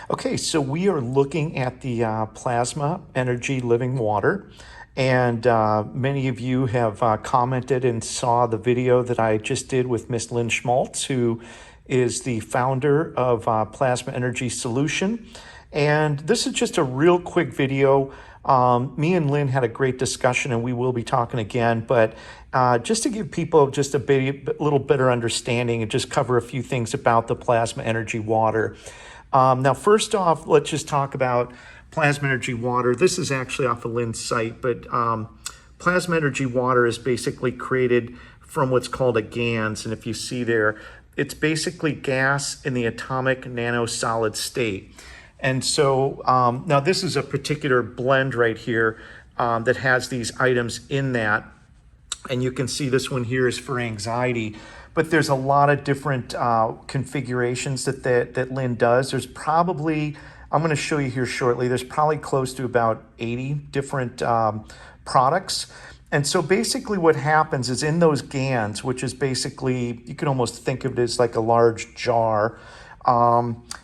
Okay, so we are looking at the plasma energy living water. And many of you have commented and saw the video that I just did with Miss Lynn Schmaltz, who is the founder of Plasma Energy Solution. And this is just a real quick video. Me and Lynn had a great discussion, and we will be talking again. But just to give people just a little better understanding and just cover a few things about the plasma energy water. Now, first off, let's just talk about plasma energy water. This is actually off of Lynn's site, but plasma energy water is basically created from what's called a GANS. And if you see there, it's basically gas in the atomic nanosolid state. And so now this is a particular blend right here that has these items in that. And you can see this one here is for anxiety. But there's a lot of different configurations that Lynn does. There's probably, I'm going to show you here shortly, there's probably close to about 80 different products. And so basically what happens is in those GANs, which is basically, you can almost think of it as like a large jar,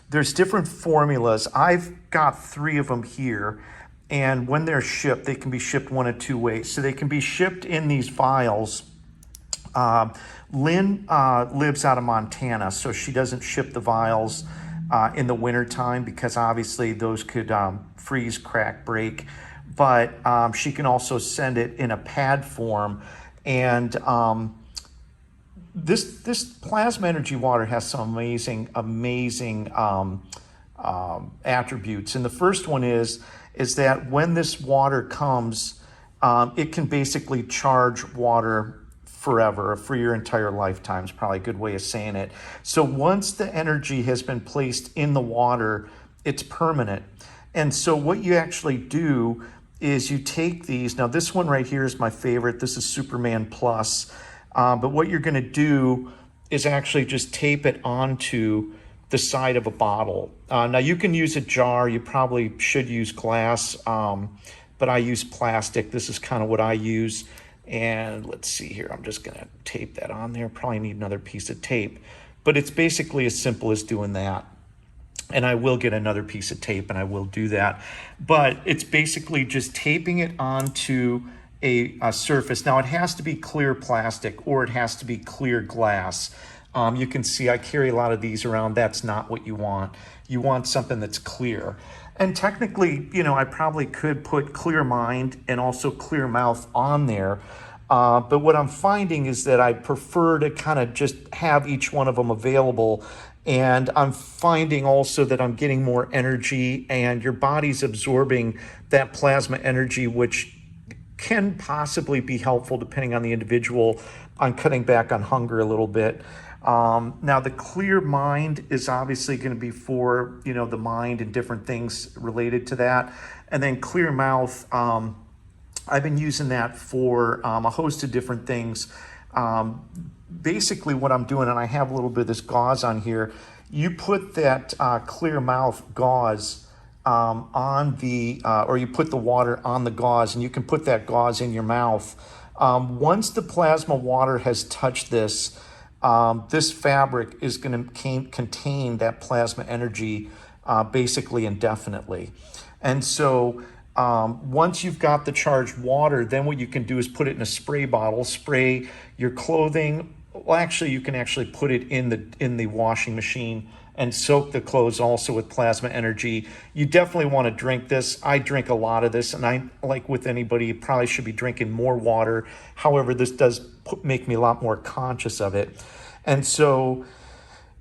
there's different formulas. I've got 3 of them here. And when they're shipped, they can be shipped one of 2 ways. So they can be shipped in these vials. Lynn lives out of Montana, so she doesn't ship the vials in the wintertime because obviously those could freeze, crack, break. But she can also send it in a pad form. And this plasma energy water has some amazing attributes. And the first one is that when this water comes, it can basically charge water forever, for your entire lifetime is probably a good way of saying it. So once the energy has been placed in the water, it's permanent. And so what you actually do is you take these, now this one right here is my favorite, this is Superman Plus, but what you're gonna do is actually just tape it onto the side of a bottle. Now you can use a jar, you probably should use glass, but I use plastic. This is kind of what I use. And let's see here, I'm just gonna tape that on there. Probably need another piece of tape, but it's basically as simple as doing that. And I will get another piece of tape and I will do that. But it's basically just taping it onto a surface. Now it has to be clear plastic or it has to be clear glass. You can see I carry a lot of these around. That's not what you want. You want something that's clear. And technically, you know, I probably could put Clear Mind and also Clear Mouth on there. But what I'm finding is that I prefer to kind of just have each one of them available. And I'm finding also that I'm getting more energy and your body's absorbing that plasma energy, which can possibly be helpful depending on the individual on cutting back on hunger a little bit. Now the Clear Mind is obviously going to be for, you know, the mind and different things related to that. And then Clear Mouth, I've been using that for a host of different things. Basically what I'm doing, and I have a little bit of this gauze on here, you put that Clear Mouth gauze on the, or you put the water on the gauze and you can put that gauze in your mouth. Once the plasma water has touched this, this fabric is going to contain that plasma energy basically indefinitely. And so once you've got the charged water, then what you can do is put it in a spray bottle, spray your clothing. Well, actually, you can actually put it in the washing machine and soak the clothes also with plasma energy. You definitely want to drink this. I drink a lot of this, and I, like with anybody, you probably should be drinking more water. However, this does make me a lot more conscious of it. And so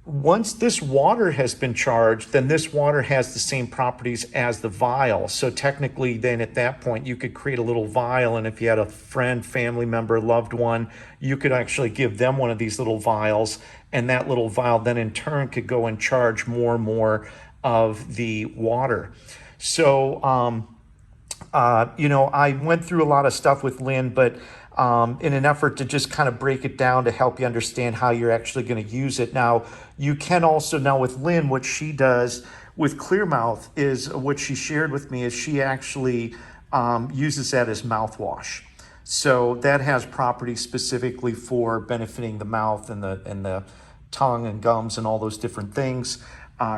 once this water has been charged, then this water has the same properties as the vial. So technically then at that point you could create a little vial, and if you had a friend, family member, loved one, you could actually give them one of these little vials, and that little vial then in turn could go and charge more and more of the water. So you know, I went through a lot of stuff with Lynn, but in an effort to just kind of break it down to help you understand how you're actually going to use it. Now, you can also, now with Lynn, what she does with Clear Mouth is, what she shared with me is she actually uses that as mouthwash. So that has properties specifically for benefiting the mouth and the tongue and gums and all those different things.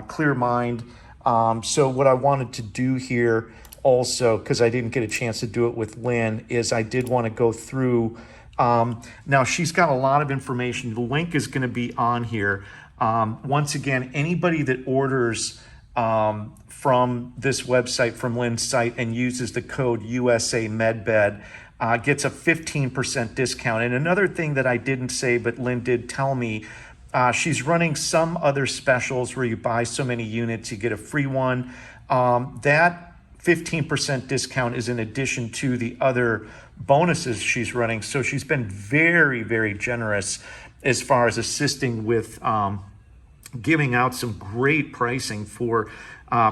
Clear Mind So what I wanted to do here also, because I didn't get a chance to do it with Lynn, is I did want to go through. Now she's got a lot of information. The link is going to be on here. Once again, anybody that orders from this website, from Lynn's site, and uses the code USA MedBed, gets a 15% discount. And another thing that I didn't say, but Lynn did tell me, she's running some other specials where you buy so many units, you get a free one. That 15% discount is in addition to the other bonuses she's running. So she's been very, very generous as far as assisting with giving out some great pricing for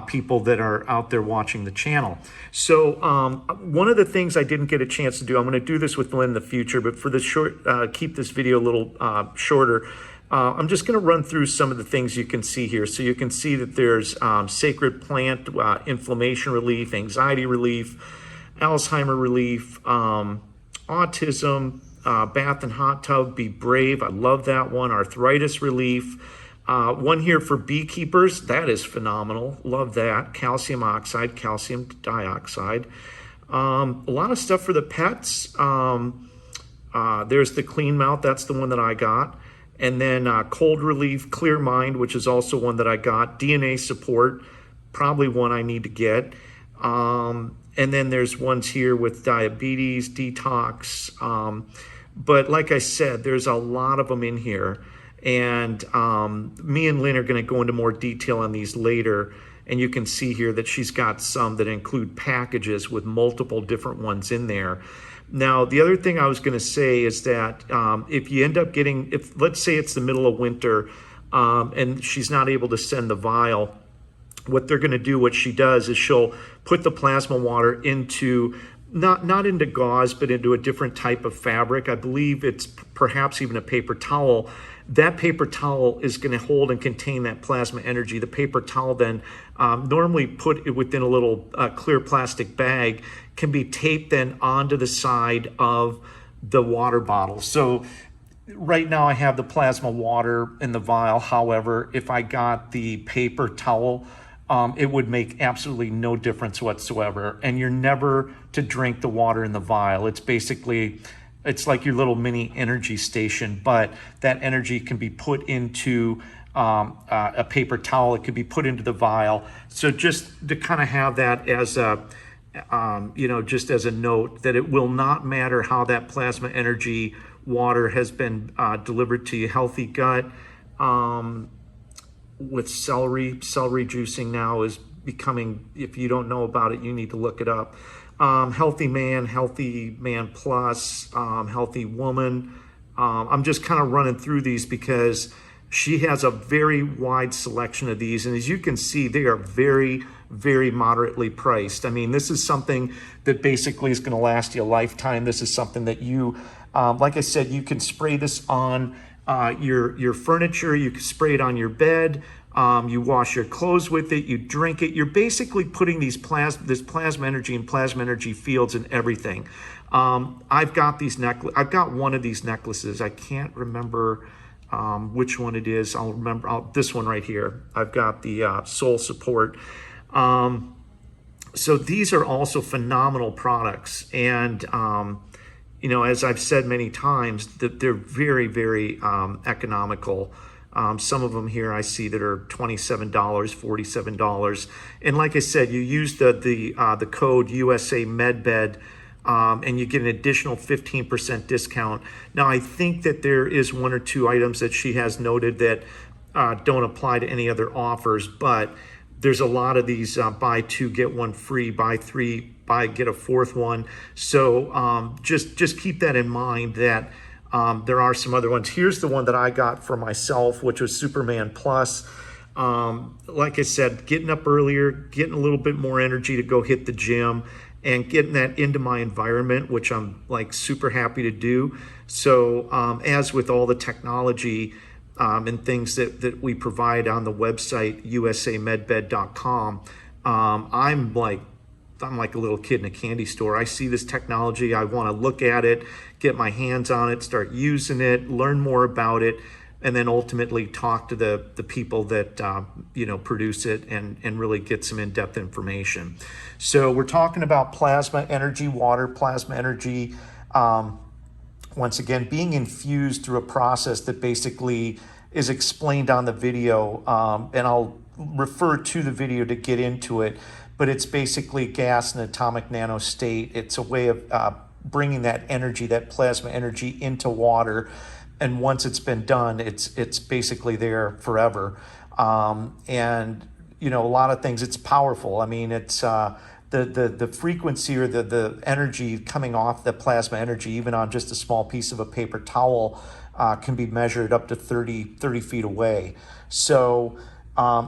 people that are out there watching the channel. So one of the things I didn't get a chance to do, I'm going to do this with Lynn in the future, but for the short, keep this video a little shorter. I'm just going to run through some of the things you can see here. So you can see that there's sacred plant, inflammation relief, anxiety relief, Alzheimer relief, autism, bath and hot tub, be brave. I love that one. Arthritis relief. One here for beekeepers. That is phenomenal. Love that. Calcium oxide, calcium dioxide. A lot of stuff for the pets. There's the clean mouth. That's the one that I got. And then cold relief, clear mind, which is also one that I got. DNA support, probably one I need to get. And then there's ones here with diabetes, detox. But like I said, there's a lot of them in here. And me and Lynn are going to go into more detail on these later. And you can see here that she's got some that include packages with multiple different ones in there. Now, the other thing I was going to say is that if you end up getting, if let's say it's the middle of winter and she's not able to send the vial, what they're going to do, what she does is she'll put the plasma water into, not into gauze, but into a different type of fabric. I believe it's perhaps even a paper towel. That paper towel is going to hold and contain that plasma energy. The paper towel then, normally put it within a little clear plastic bag, can be taped then onto the side of the water bottle. So right now I have the plasma water in the vial. However, if I got the paper towel, it would make absolutely no difference whatsoever. And you're never to drink the water in the vial. It's basically, it's like your little mini energy station, but that energy can be put into a paper towel. It could be put into the vial. So just to kind of have that as a, just as a note, that it will not matter how that plasma energy water has been delivered to you. Healthy gut with celery juicing now is becoming, if you don't know about it, you need to look it up. Healthy man plus, healthy woman. I'm just kind of running through these because she has a very wide selection of these. And as you can see, they are very, very moderately priced. I mean, this is something that basically is going to last you a lifetime. This is something that you, like I said, you can spray this on your furniture. You can spray it on your bed. You wash your clothes with it, you drink it. You're basically putting this plasma energy and plasma energy fields in everything. I've got one of these necklaces. I can't remember which one it is. I'll remember this one right here. I've got the soul support. So these are also phenomenal products. And, as I've said many times, that they're very, very economical. Some of them here I see that are $27, $47. And like I said, you use the code USA MedBed and you get an additional 15% discount. Now, I think that there is one or two items that she has noted that don't apply to any other offers, but there's a lot of these buy two, get one free, buy three, get a fourth one. So just keep that in mind that there are some other ones. Here's the one that I got for myself, which was Superman Plus. Like I said, getting up earlier, getting a little bit more energy to go hit the gym and getting that into my environment, which I'm like super happy to do. So as with all the technology and things that we provide on the website, usamedbed.com, I'm like a little kid in a candy store. I see this technology, I want to look at it, get my hands on it, start using it, learn more about it. and then ultimately talk to the people that produce it and really get some in-depth information. So we're talking about plasma energy water, plasma energy, once again, being infused through a process that basically is explained on the video, and I'll refer to the video to get into it, but it's basically gas and atomic nano state. It's a way of bringing that energy, that plasma energy, into water, and once it's been done, it's basically there forever. And a lot of things, it's powerful. I mean, it's the frequency or the energy coming off the plasma energy, even on just a small piece of a paper towel, can be measured up to 30 feet away. So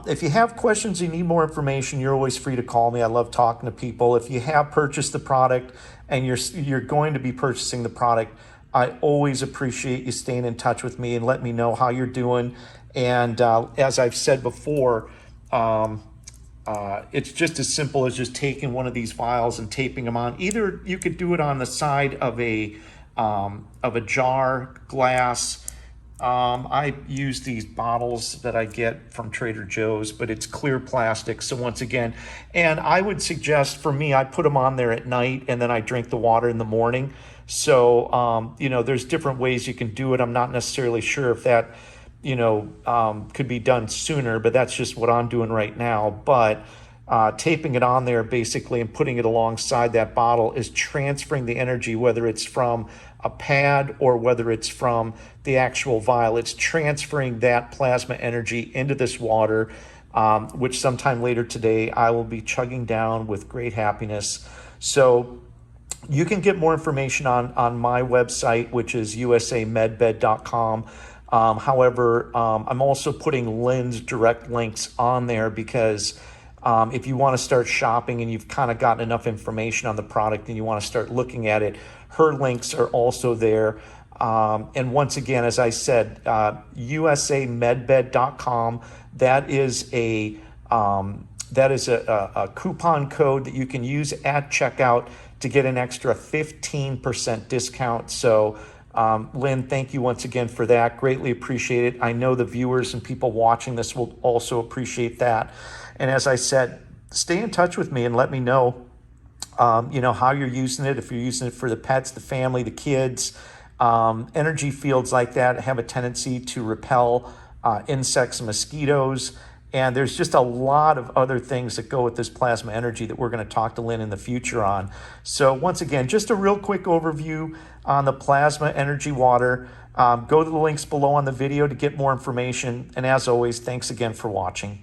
if you have questions, you need more information, you're always free to call me. I love talking to people. If you have purchased the product and you're going to be purchasing the product, I always appreciate you staying in touch with me and let me know how you're doing. And as I've said before, it's just as simple as just taking one of these vials and taping them on. Either you could do it on the side of a jar, glass. I use these bottles that I get from Trader Joe's, but it's clear plastic. So once again, and I would suggest, for me, I put them on there at night and then I drink the water in the morning. So, there's different ways you can do it. I'm not necessarily sure if that, could be done sooner, but that's just what I'm doing right now. But taping it on there basically and putting it alongside that bottle is transferring the energy, whether it's from a pad or whether it's from the actual vial. It's transferring that plasma energy into this water, which sometime later today I will be chugging down with great happiness. So you can get more information on my website, which is usamedbed.com. However, I'm also putting Lynn's direct links on there because if you want to start shopping and you've kind of gotten enough information on the product and you want to start looking at it, her links are also there. And once again, as I said, usamedbed.com, that is a coupon code that you can use at checkout to get an extra 15% discount. So Lynn, thank you once again for that. Greatly appreciate it. I know the viewers and people watching this will also appreciate that. And as I said, stay in touch with me and let me know, how you're using it. If you're using it for the pets, the family, the kids, energy fields like that have a tendency to repel insects and mosquitoes. And there's just a lot of other things that go with this plasma energy that we're going to talk to Lynn in the future on. So once again, just a real quick overview on the plasma energy water. Go to the links below on the video to get more information. And as always, thanks again for watching.